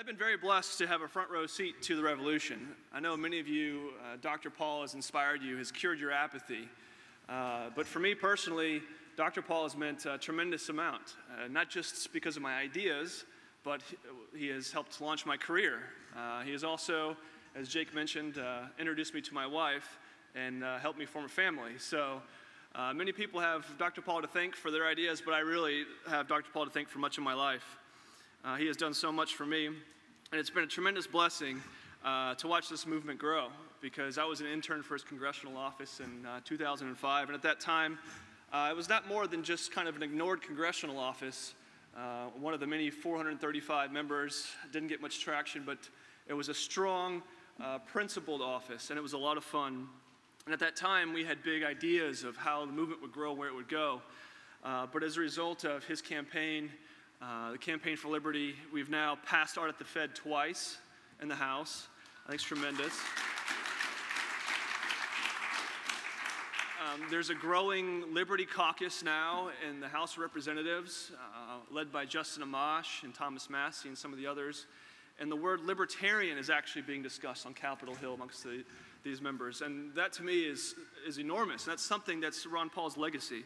I've been very blessed to have a front row seat to the revolution. I know many of you, Dr. Paul has inspired you, has cured your apathy. But for me personally, Dr. Paul has meant a tremendous amount, not just because of my ideas, but he has helped launch my career. He has also, as Jake mentioned, introduced me to my wife and helped me form a family. So many people have Dr. Paul to thank for their ideas, but I really have Dr. Paul to thank for much of my life. He has done so much for me, and it's been a tremendous blessing to watch this movement grow, because I was an intern for his congressional office in 2005, and at that time, it was not more than just kind of an ignored congressional office. One of the many 435 members, didn't get much traction, but it was a strong, principled office, and it was a lot of fun. And at that time, we had big ideas of how the movement would grow, where it would go. But as a result of his campaign, the Campaign for Liberty, we've now passed Art at the Fed twice in the House. I think it's tremendous. There's a growing Liberty Caucus now in the House of Representatives, led by Justin Amash and Thomas Massey and some of the others. And the word libertarian is actually being discussed on Capitol Hill amongst these members. And that to me is enormous. That's something that's Ron Paul's legacy.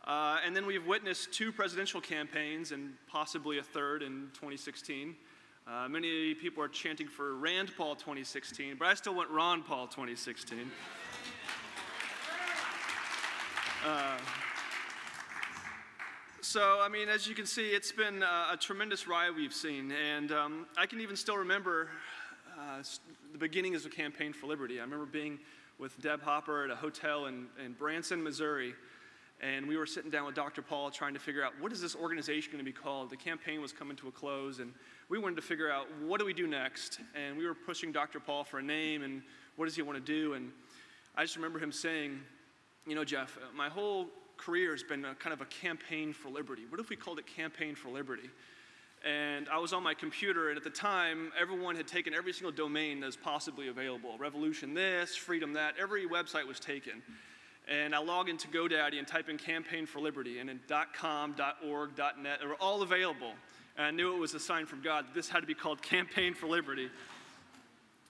And then we've witnessed 2 presidential campaigns and possibly a third in 2016. Many people are chanting for Rand Paul 2016, but I still want Ron Paul 2016. So, I mean, as you can see, it's been a tremendous ride we've seen. And I can even still remember the beginning of the Campaign for Liberty. I remember being with Deb Hopper at a hotel in Branson, Missouri. And we were sitting down with Dr. Paul trying to figure out, what is this organization going to be called? The campaign was coming to a close, and we wanted to figure out, what do we do next? And we were pushing Dr. Paul for a name, and what does he want to do? And I just remember him saying, you know, Jeff, my whole career has been kind of a campaign for liberty. What if we called it Campaign for Liberty? And I was on my computer, and at the time, everyone had taken every single domain that was possibly available. Revolution this, freedom that, every website was taken. And I log into GoDaddy and type in Campaign for Liberty, and then .com, .org, .net, they were all available. And I knew it was a sign from God that this had to be called Campaign for Liberty.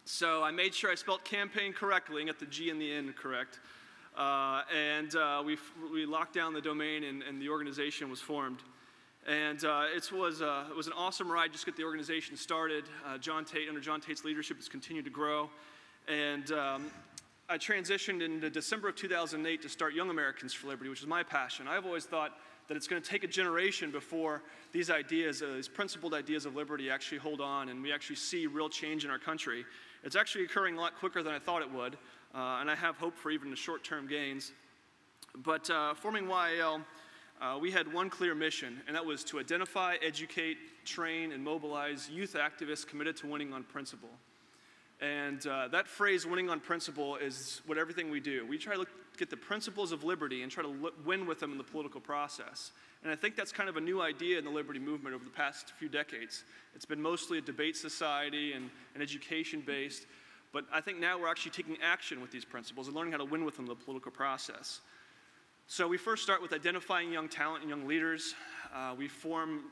So I made sure I spelled campaign correctly and got the G in the end correct. We locked down the domain, and the organization was formed. And it was an awesome ride just to get the organization started. Under John Tate's leadership, it's continued to grow. And I transitioned in December of 2008 to start Young Americans for Liberty, which is my passion. I've always thought that it's going to take a generation before these ideas, these principled ideas of liberty actually hold on and we actually see real change in our country. It's actually occurring a lot quicker than I thought it would, and I have hope for even the short-term gains. But forming YAL, we had one clear mission, and that was to identify, educate, train, and mobilize youth activists committed to winning on principle. And that phrase, winning on principle, is what everything we do. We try to get the principles of liberty and try to win with them in the political process. And I think that's kind of a new idea in the liberty movement over the past few decades. It's been mostly a debate society and education-based, but I think now we're actually taking action with these principles and learning how to win with them in the political process. So we first start with identifying young talent and young leaders. We form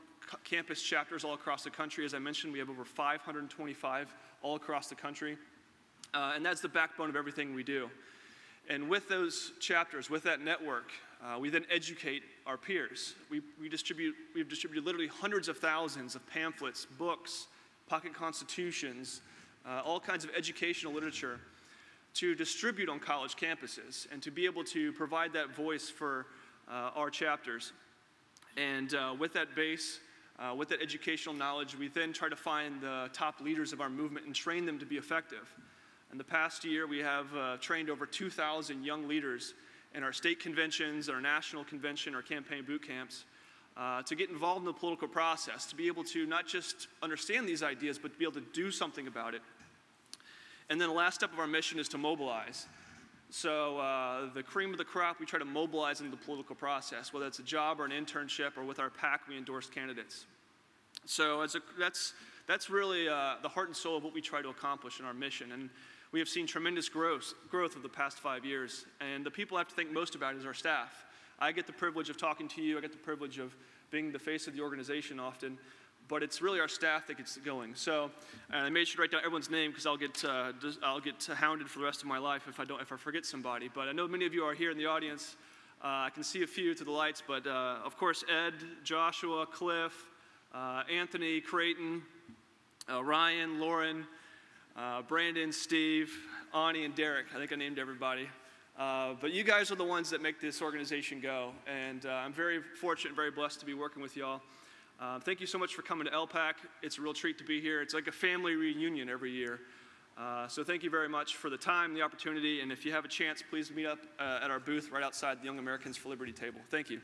campus chapters all across the country. As I mentioned, we have over 525 all across the country. And that's the backbone of everything we do. And with those chapters, with that network, we then educate our peers. We've distributed literally hundreds of thousands of pamphlets, books, pocket constitutions, all kinds of educational literature to distribute on college campuses and to be able to provide that voice for our chapters. And with that base, with that educational knowledge, we then try to find the top leaders of our movement and train them to be effective. In the past year, we have trained over 2,000 young leaders in our state conventions, our national convention, our campaign boot camps, to get involved in the political process, to be able to not just understand these ideas, but to be able to do something about it. And then the last step of our mission is to mobilize. So the cream of the crop, we try to mobilize into the political process, whether it's a job or an internship, or with our PAC, we endorse candidates. So that's really the heart and soul of what we try to accomplish in our mission. And we have seen tremendous growth over the past 5 years. And the people I have to think most about is our staff. I get the privilege of talking to you. I get the privilege of being the face of the organization often. but it's really our staff that gets it going. So, and I made sure to write down everyone's name because I'll get hounded for the rest of my life if I forget somebody. But I know many of you are here in the audience. I can see a few through the lights, but of course Ed, Joshua, Cliff, Anthony, Creighton, Ryan, Lauren, Brandon, Steve, Ani, and Derek. I think I named everybody. But you guys are the ones that make this organization go, and I'm very fortunate and very blessed to be working with y'all. Thank you so much for coming to LPAC. It's a real treat to be here. It's like a family reunion every year. So thank you very much for the time, the opportunity, and if you have a chance, please meet up at our booth right outside the Young Americans for Liberty table. Thank you.